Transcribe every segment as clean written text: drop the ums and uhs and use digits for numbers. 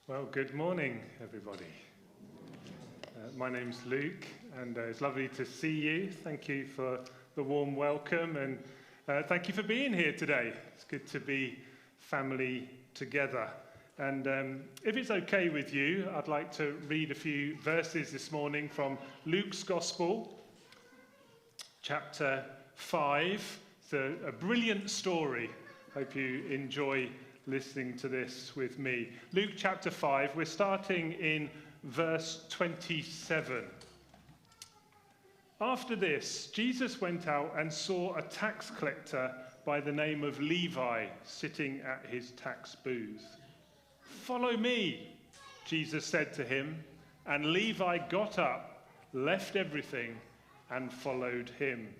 Well, good morning, everybody. My name's Luke, and it's lovely to see you. Thank you for the warm welcome, and thank you for being here today. It's good to be family together. And if it's okay with you, I'd like to read a few verses this morning from Luke's Gospel, chapter 5. It's a brilliant story. Hope you enjoy listening to this with me. Luke chapter 5, we're starting in verse 27. After this, Jesus went out and saw a tax collector by the name of Levi sitting at his tax booth. "Follow me," Jesus said to him, and Levi got up, left everything, and followed him.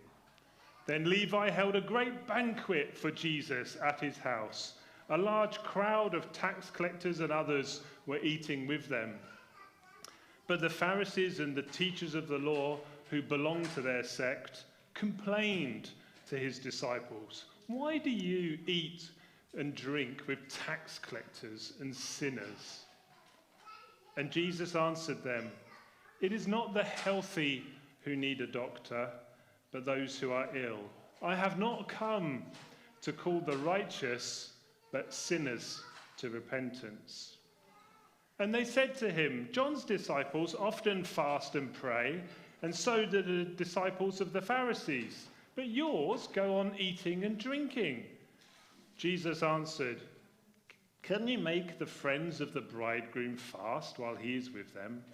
Then Levi held a great banquet for Jesus at his house. A large crowd of tax collectors and others were eating with them. But the Pharisees and the teachers of the law who belonged to their sect complained to his disciples, "Why do you eat and drink with tax collectors and sinners?" And Jesus answered them, "It is not the healthy who need a doctor, but those who are ill. I have not come to call the righteous, but sinners to repentance." And they said to him, "John's disciples often fast and pray, and so do the disciples of the Pharisees. But yours go on eating and drinking." Jesus answered, "Can you make the friends of the bridegroom fast while he is with them?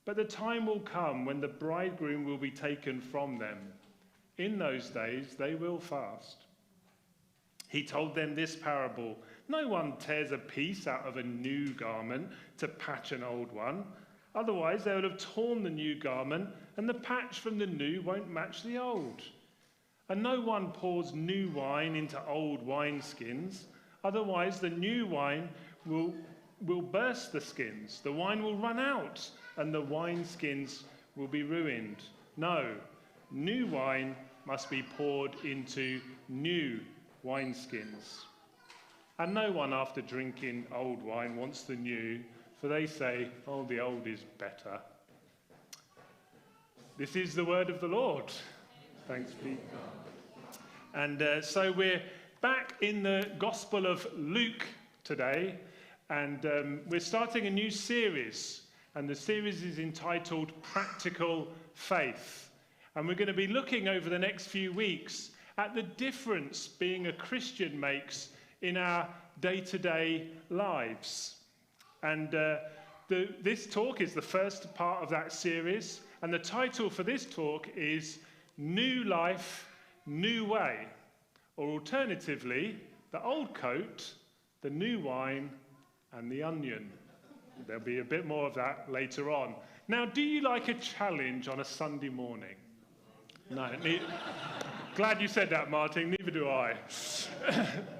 But the time will come when the bridegroom will be taken from them. In those days they will fast." He told them this parable: "No one tears a piece out of a new garment to patch an old one. Otherwise they would have torn the new garment, and the patch from the new won't match the old. And no one pours new wine into old wineskins. Otherwise the new wine will burst the skins. The wine will run out, and the wineskins will be ruined. No, new wine must be poured into new wineskins. And no one after drinking old wine wants the new, for they say, 'Oh, the old is better.'" This is the word of the Lord. Thanks be. And so we're back in the Gospel of Luke today, and we're starting a new series, and the series is entitled Practical Faith. And we're going to be looking over the next few weeks at the difference being a Christian makes in our day-to-day lives. And this talk is the first part of that series, and the title for this talk is New Life, New Way, or alternatively, the old coat, the new wine, and the onion. There'll be a bit more of that later on. Now, do you like a challenge on a Sunday morning? No. Glad you said that, Martin. Neither do I.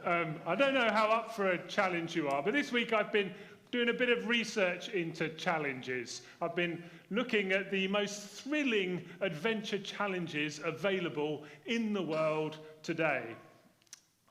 I don't know how up for a challenge you are, but this week I've been doing a bit of research into challenges. I've been looking at the most thrilling adventure challenges available in the world today.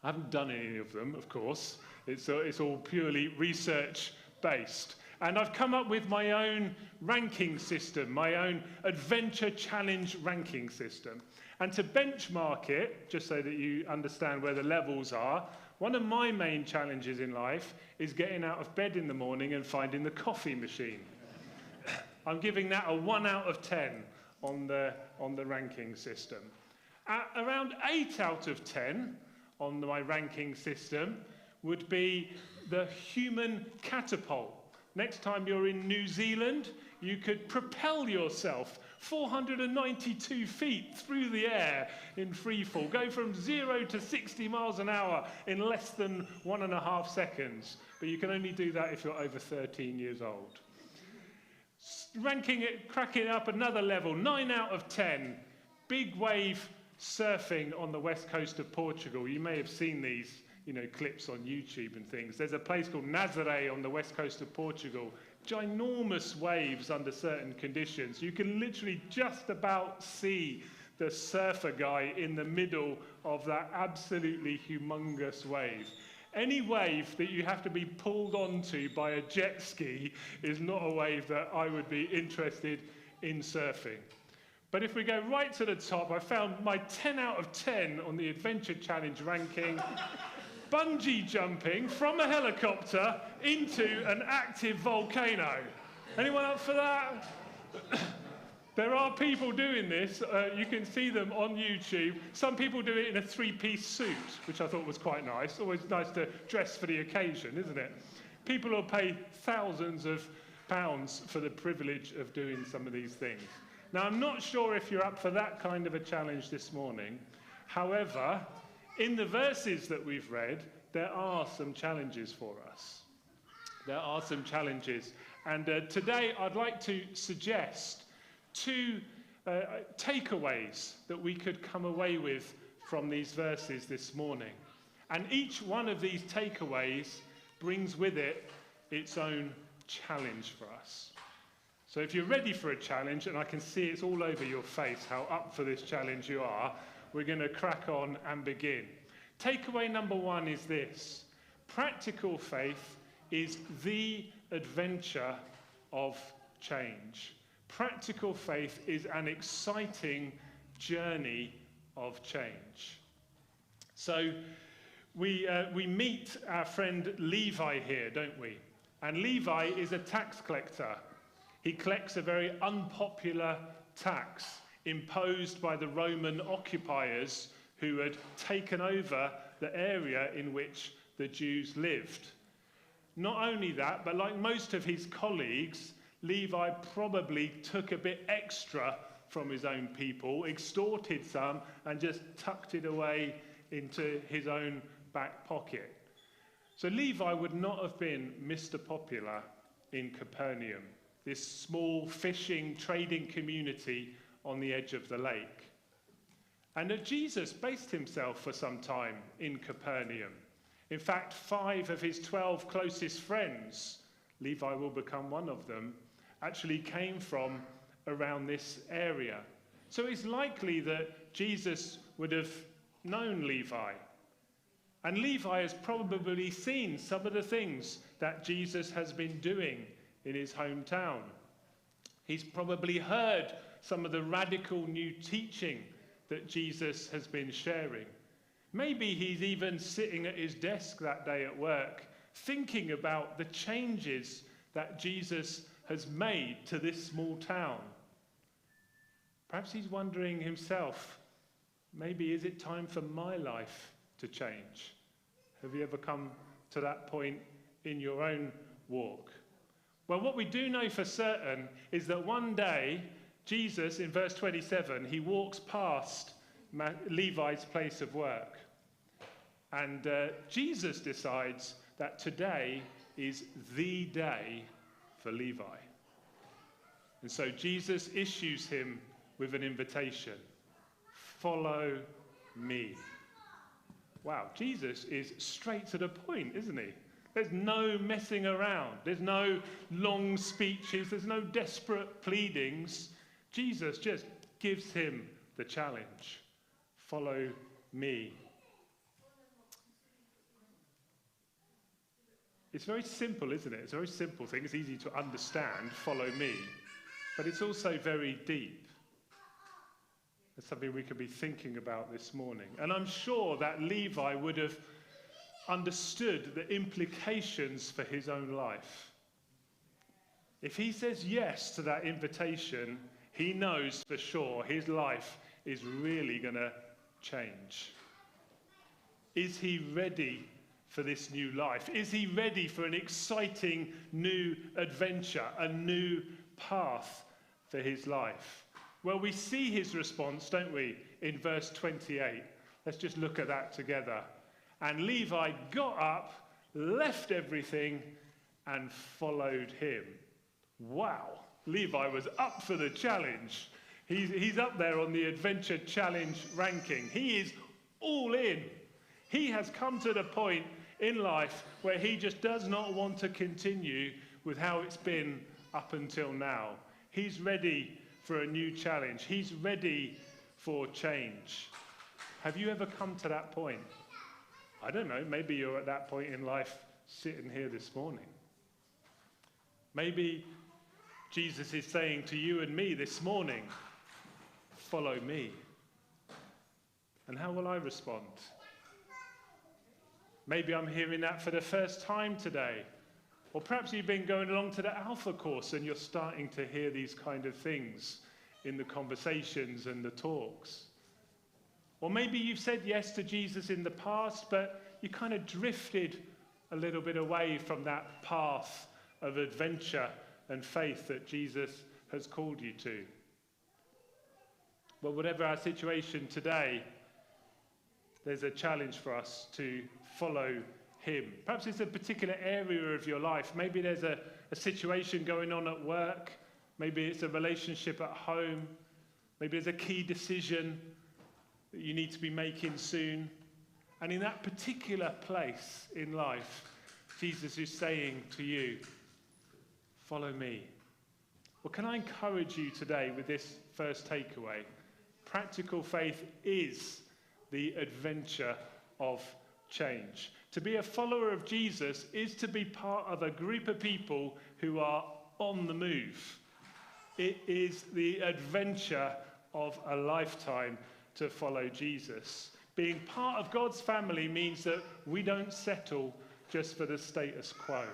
I haven't done any of them, of course. It's all purely research-based. And I've come up with my own ranking system, my own adventure challenge ranking system. And to benchmark it, just so that you understand where the levels are, one of my main challenges in life is getting out of bed in the morning and finding the coffee machine. I'm giving that a 1 out of 10 on the ranking system. At around 8 out of 10 on my ranking system would be the human catapult. Next time you're in New Zealand, you could propel yourself 492 feet through the air in free fall. Go from 0 to 60 miles an hour in less than 1.5 seconds. But you can only do that if you're over 13 years old. Ranking it, cracking up another level, 9 out of 10. Big wave surfing on the west coast of Portugal. You may have seen these clips on YouTube and things. There's a place called Nazaré on the west coast of Portugal. Ginormous waves under certain conditions. You can literally just about see the surfer guy in the middle of that absolutely humongous wave. Any wave that you have to be pulled onto by a jet ski is not a wave that I would be interested in surfing. But if we go right to the top, I found my 10 out of 10 on the Adventure Challenge ranking. Bungee jumping from a helicopter into an active volcano. Anyone up for that? There are people doing this. You can see them on YouTube. Some people do it in a three-piece suit, which I thought was quite nice. Always nice to dress for the occasion, isn't it? People will pay thousands of pounds for the privilege of doing some of these things. Now, I'm not sure if you're up for that kind of a challenge this morning. However, in the verses that we've read, there are some challenges for us. There are some challenges. And today, I'd like to suggest two takeaways that we could come away with from these verses this morning. And each one of these takeaways brings with it its own challenge for us. So if you're ready for a challenge, and I can see it's all over your face how up for this challenge you are, we're going to crack on and begin. Takeaway number one is this: practical faith is the adventure of change. Practical faith is an exciting journey of change. So we meet our friend Levi here, don't we? And Levi is a tax collector. He collects a very unpopular tax imposed by the Roman occupiers who had taken over the area in which the Jews lived. Not only that, but like most of his colleagues, Levi probably took a bit extra from his own people, extorted some, and just tucked it away into his own back pocket. So Levi would not have been Mr. Popular in Capernaum, this small fishing, trading community on the edge of the lake. And Jesus based himself for some time in Capernaum. In fact, 5 of his 12 closest friends, Levi will become one of them, actually came from around this area. So it's likely that Jesus would have known Levi. And Levi has probably seen some of the things that Jesus has been doing in his hometown. He's probably heard some of the radical new teaching that Jesus has been sharing. Maybe he's even sitting at his desk that day at work, thinking about the changes that Jesus has made to this small town. Perhaps he's wondering himself, maybe is it time for my life to change? Have you ever come to that point in your own walk? Well, what we do know for certain is that one day, Jesus, in verse 27, he walks past Levi's place of work. And Jesus decides that today is the day for Levi. And so Jesus issues him with an invitation. Follow me. Wow, Jesus is straight to the point, isn't he? There's no messing around. There's no long speeches. There's no desperate pleadings. Jesus just gives him the challenge. Follow me. It's very simple, isn't it? It's a very simple thing. It's easy to understand, follow me. But it's also very deep. It's something we could be thinking about this morning. And I'm sure that Levi would have understood the implications for his own life. If he says yes to that invitation, he knows for sure his life is really going to change. Is he ready for this new life? Is he ready for an exciting new adventure, a new path for his life? Well, we see his response, don't we, in verse 28. Let's just look at that together. And Levi got up, left everything, and followed him. Wow, Levi was up for the challenge. He's up there on the Adventure Challenge ranking. He is all in. He has come to the point in life where he just does not want to continue with how it's been up until now. He's ready for a new challenge. He's ready for change. Have you ever come to that point? I don't know, maybe you're at that point in life sitting here this morning. Maybe Jesus is saying to you and me this morning, follow me. And how will I respond? Maybe I'm hearing that for the first time today. Or perhaps you've been going along to the Alpha course and you're starting to hear these kind of things in the conversations and the talks. Or maybe you've said yes to Jesus in the past, but you kind of drifted a little bit away from that path of adventure and faith that Jesus has called you to. But whatever our situation today, there's a challenge for us to follow him. Perhaps it's a particular area of your life. Maybe there's a situation going on at work. Maybe it's a relationship at home. Maybe there's a key decision that you need to be making soon. And in that particular place in life, Jesus is saying to you, follow me. Well, can I encourage you today with this first takeaway? Practical faith is the adventure of change. To be a follower of Jesus is to be part of a group of people who are on the move. It is the adventure of a lifetime to follow Jesus. Being part of God's family means that we don't settle just for the status quo.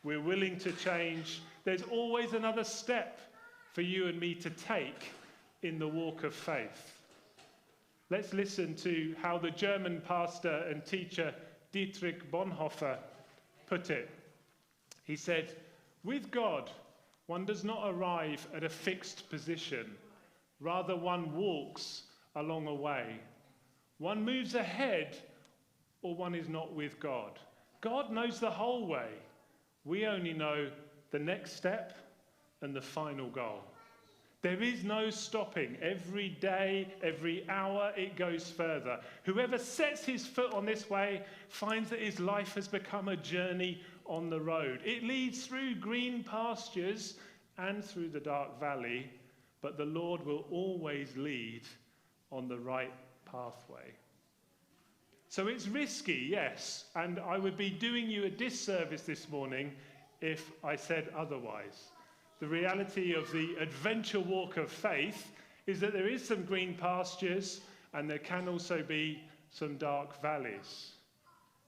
We're willing to change. There's always another step for you and me to take in the walk of faith. Let's listen to how the German pastor and teacher Dietrich Bonhoeffer put it. He said, with God, one does not arrive at a fixed position. Rather, one walks along a way. One moves ahead, or one is not with God. God knows the whole way. We only know the next step and the final goal. There is no stopping. Every day, every hour, it goes further. Whoever sets his foot on this way finds that his life has become a journey on the road. It leads through green pastures and through the dark valley, but the Lord will always lead on the right pathway. So it's risky, yes, and I would be doing you a disservice this morning if I said otherwise. The reality of the adventure walk of faith is that there is some green pastures and there can also be some dark valleys.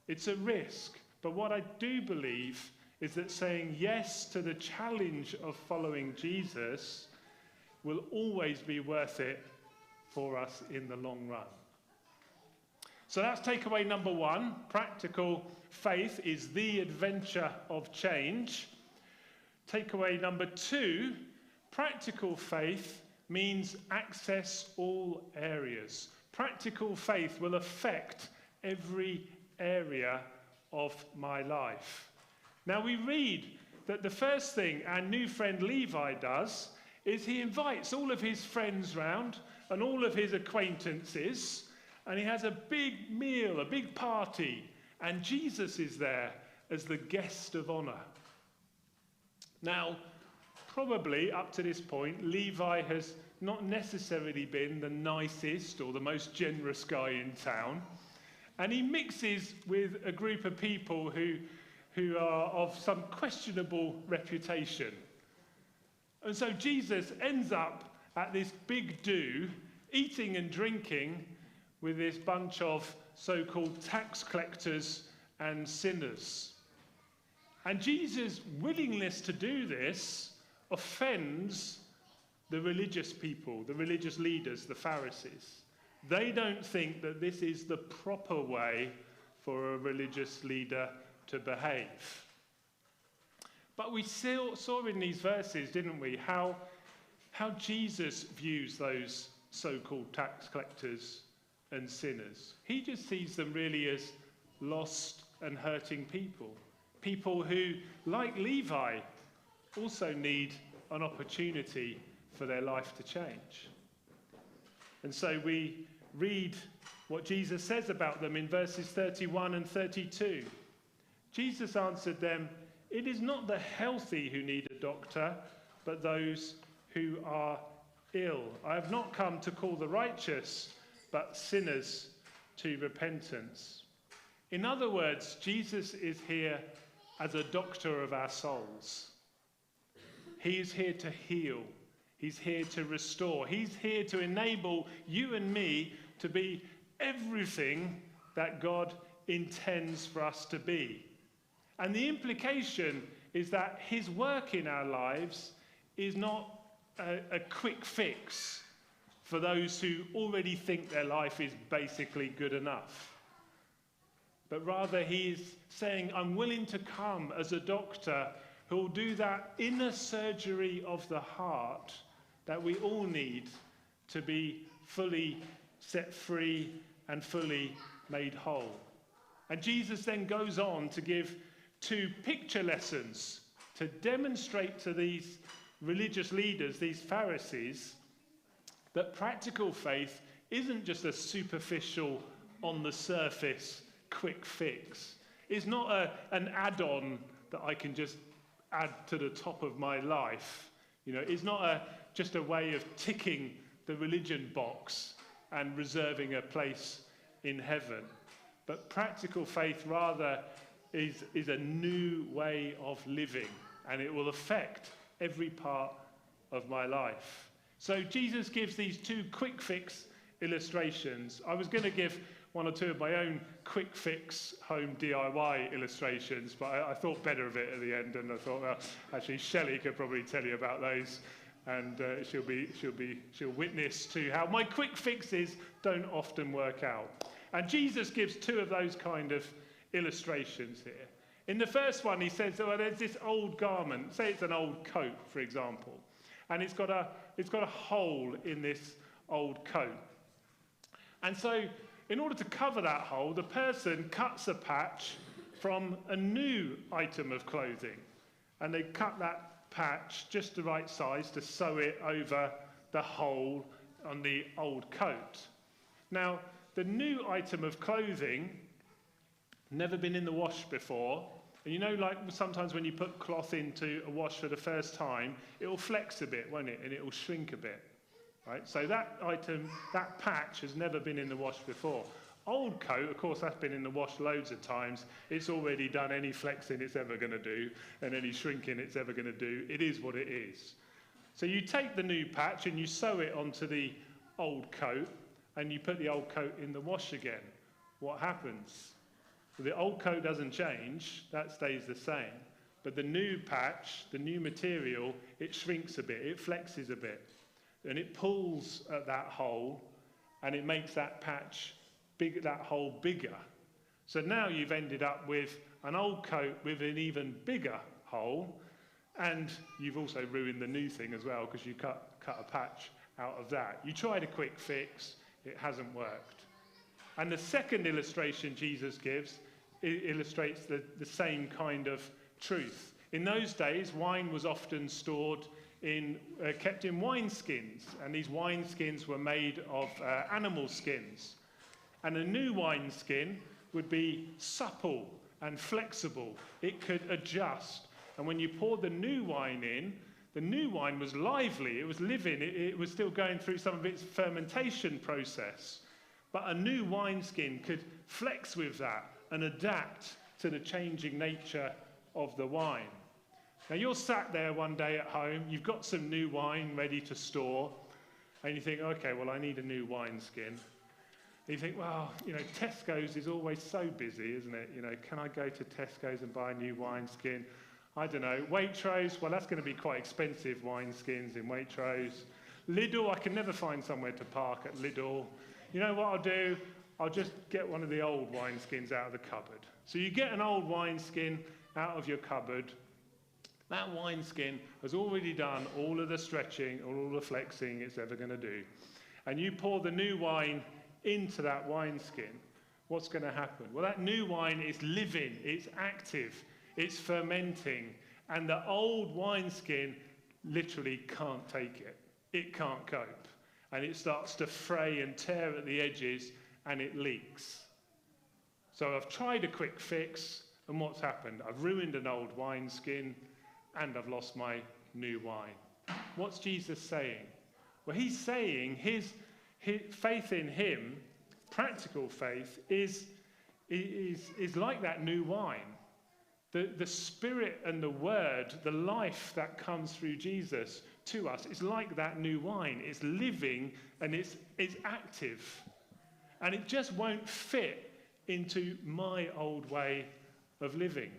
It's a risk, but what I do believe is that saying yes to the challenge of following Jesus will always be worth it for us in the long run. So that's takeaway number one. Practical faith is the adventure of change. Takeaway number two, practical faith means access all areas. Practical faith will affect every area of my life. Now we read that the first thing our new friend Levi does is he invites all of his friends round and all of his acquaintances, and he has a big meal, a big party, and Jesus is there as the guest of honor. Now, probably up to this point, Levi has not necessarily been the nicest or the most generous guy in town, and he mixes with a group of people who are of some questionable reputation. And so Jesus ends up at this big do, eating and drinking with this bunch of so-called tax collectors and sinners. And Jesus' willingness to do this offends the religious people, the religious leaders, the Pharisees. They don't think that this is the proper way for a religious leader to behave. But we saw in these verses, didn't we, how Jesus views those so-called tax collectors and sinners. He just sees them really as lost and hurting people. People who, like Levi, also need an opportunity for their life to change. And so we read what Jesus says about them in verses 31 and 32. Jesus answered them, "It is not the healthy who need a doctor, but those who are ill. I have not come to call the righteous, but sinners to repentance." In other words, Jesus is here as a doctor of our souls. He is here to heal. He's here to restore. He's here to enable you and me to be everything that God intends for us to be. And the implication is that his work in our lives is not a quick fix for those who already think their life is basically good enough. But rather he's saying, I'm willing to come as a doctor who will do that inner surgery of the heart that we all need to be fully set free and fully made whole. And Jesus then goes on to give 2 picture lessons to demonstrate to these religious leaders, these Pharisees, that practical faith isn't just a superficial, on the surface, quick fix. It's not an add-on that I can just add to the top of my life. It's not just a way of ticking the religion box and reserving a place in heaven. But practical faith rather is a new way of living, and it will affect every part of my life. So Jesus gives these 2 quick fix illustrations. I was going to give 1 or 2 of my own quick fix home DIY illustrations, but I thought better of it at the end, and I thought, well, actually Shelley could probably tell you about those, and she'll witness to how my quick fixes don't often work out. And Jesus gives 2 of those kind of illustrations here. In the first one, he says, there's this old garment. Say it's an old coat, for example, and it's got a hole in this old coat. And so, in order to cover that hole, the person cuts a patch from a new item of clothing, and they cut that patch just the right size to sew it over the hole on the old coat. Now, the new item of clothing, never been in the wash before, and like sometimes when you put cloth into a wash for the first time, it will flex a bit, won't it? And it will shrink a bit, right? So that item, that patch has never been in the wash before. Old coat, of course, that's been in the wash loads of times. It's already done any flexing it's ever going to do and any shrinking it's ever going to do. It is what it is. So you take the new patch and you sew it onto the old coat, and you put the old coat in the wash again. What happens? Well, the old coat doesn't change, that stays the same. But the new patch, the new material, it shrinks a bit, it flexes a bit. And it pulls at that hole, and it makes that patch, that hole bigger. So now you've ended up with an old coat with an even bigger hole, and you've also ruined the new thing as well, because you cut a patch out of that. You tried a quick fix, it hasn't worked. And the second illustration Jesus gives illustrates the same kind of truth. In those days, wine was often stored kept in wineskins, and these wineskins were made of animal skins. And a new wineskin would be supple and flexible. It could adjust. And when you poured the new wine in, the new wine was lively, it was living, it was still going through some of its fermentation process. But a new wineskin could flex with that and adapt to the changing nature of the wine. Now you're sat there one day at home, you've got some new wine ready to store, and you think, okay, well, I need a new wineskin. And you think, well, Tesco's is always so busy, isn't it? Can I go to Tesco's and buy a new wineskin? I don't know. Waitrose, well, that's going to be quite expensive wineskins in Waitrose. Lidl, I can never find somewhere to park at Lidl. You know what I'll do? I'll just get one of the old wineskins out of the cupboard. So you get an old wineskin out of your cupboard. That wineskin has already done all of the stretching or all the flexing it's ever going to do. And you pour the new wine into that wineskin. What's going to happen? Well, that new wine is living, it's active, it's fermenting, and the old wineskin literally can't take it. It can't cope. And it starts to fray and tear at the edges, and it leaks. So I've tried a quick fix, and what's happened? I've ruined an old wineskin, and I've lost my new wine. What's Jesus saying? Well, he's saying his faith in him, practical faith, is is like that new wine. The Spirit and the Word, the life that comes through Jesus to us, is like that new wine. It's living and it's active. And it just won't fit into my old way of living.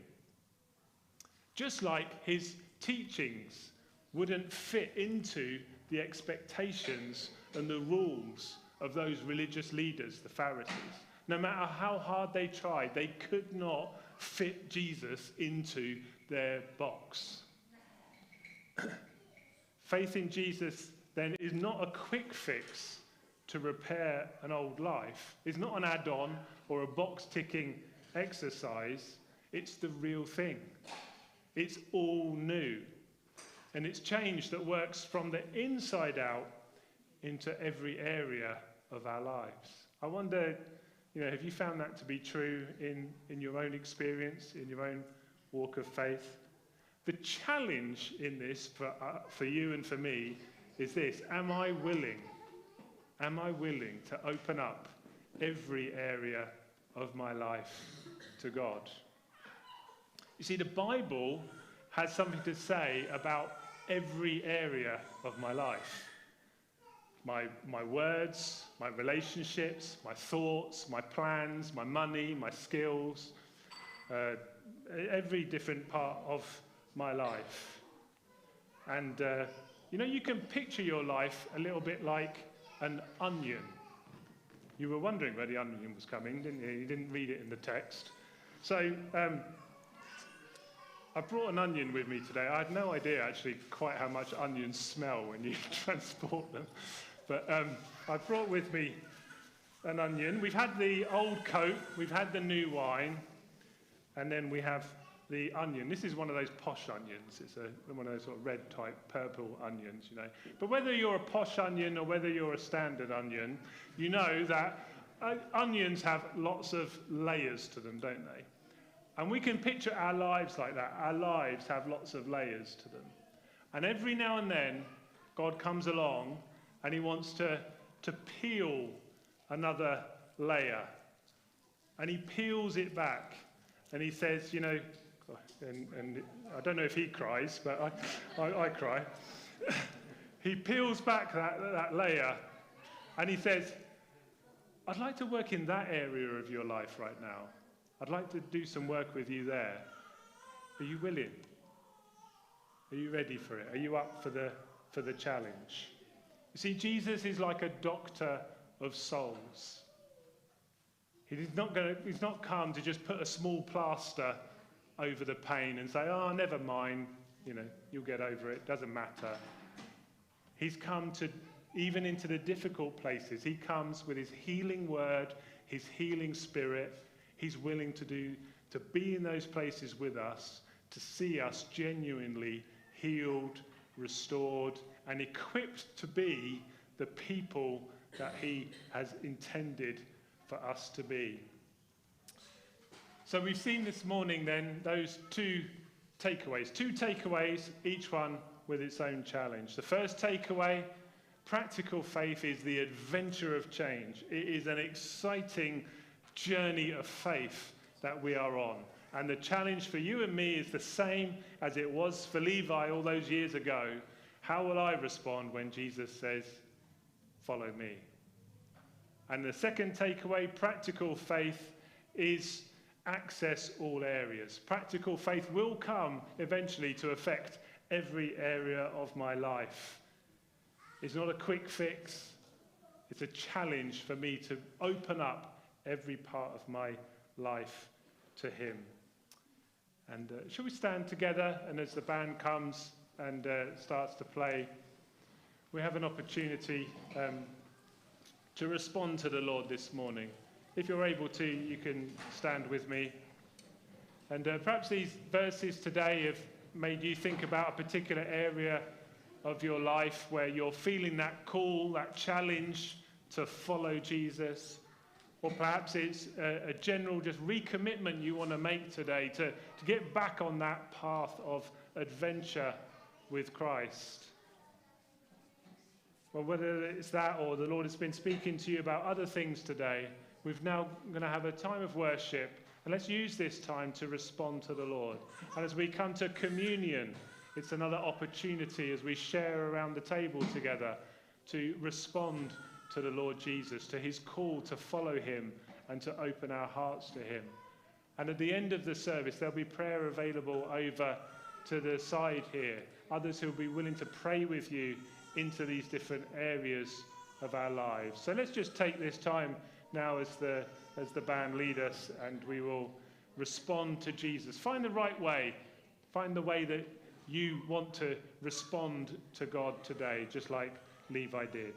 Just like his teachings wouldn't fit into the expectations and the rules of those religious leaders, the Pharisees. No matter how hard they tried, they could not fit Jesus into their box. Faith in Jesus, then, is not a quick fix to repair an old life. It's not an add-on or a box-ticking exercise. It's the real thing. It's all new. And it's change that works from the inside out into every area of our lives. I wonder, have you found that to be true in your own experience, in your own walk of faith? The challenge in this for you and for me is this: am I willing to open up every area of my life to God? You see, the Bible has something to say about every area of my life. My words, my relationships, my thoughts, my plans, my money, my skills, every different part of my life. And, you can picture your life a little bit like an onion. You were wondering where the onion was coming, didn't you? You didn't read it in the text. So, I brought an onion with me today. I had no idea, actually, quite how much onions smell when you transport them. But I brought with me an onion. We've had the old coat, we've had the new wine, and then we have the onion. This is one of those posh onions. It's one of those sort of red type purple onions, But whether you're a posh onion or whether you're a standard onion, you know that onions have lots of layers to them, don't they? And we can picture our lives like that. Our lives have lots of layers to them. And every now and then, God comes along and he wants to peel another layer. And he peels it back. And he says, and I don't know if he cries, but I cry. He peels back that layer and he says, I'd like to work in that area of your life right now. I'd like to do some work with you there. Are you willing? Are you ready for it? Are you up for the challenge? You see, Jesus is like a doctor of souls. He's not come to just put a small plaster over the pain and say, oh, never mind, you'll get over it, doesn't matter. He's come to, even into the difficult places, he comes with his healing word, his healing spirit. He's willing to be in those places with us, to see us genuinely healed, restored, and equipped to be the people that he has intended for us to be. So we've seen this morning then those two takeaways, each one with its own challenge. The first takeaway, practical faith, is the adventure of change. It is an exciting journey of faith that we are on. And the challenge for you and me is the same as it was for Levi all those years ago. How will I respond when Jesus says, follow me? And the second takeaway, practical faith, is access all areas. Practical faith will come eventually to affect every area of my life. It's not a quick fix. It's a challenge for me to open up every part of my life to him. And shall we stand together? And as the band comes and starts to play, we have an opportunity to respond to the Lord this morning. If you're able to, you can stand with me. And perhaps these verses today have made you think about a particular area of your life where you're feeling that call, that challenge to follow Jesus. Or perhaps it's a general just recommitment you want to make today to get back on that path of adventure with Christ. Well, whether it's that or the Lord has been speaking to you about other things today, we've now going to have a time of worship. And let's use this time to respond to the Lord. And as we come to communion, it's another opportunity as we share around the table together to respond to the Lord Jesus, to his call to follow him and to open our hearts to him. And at the end of the service, there'll be prayer available over to the side here. Others who will be willing to pray with you into these different areas of our lives. So let's just take this time now as the band lead us, and we will respond to Jesus. Find the right way. Find the way that you want to respond to God today, just like Levi did.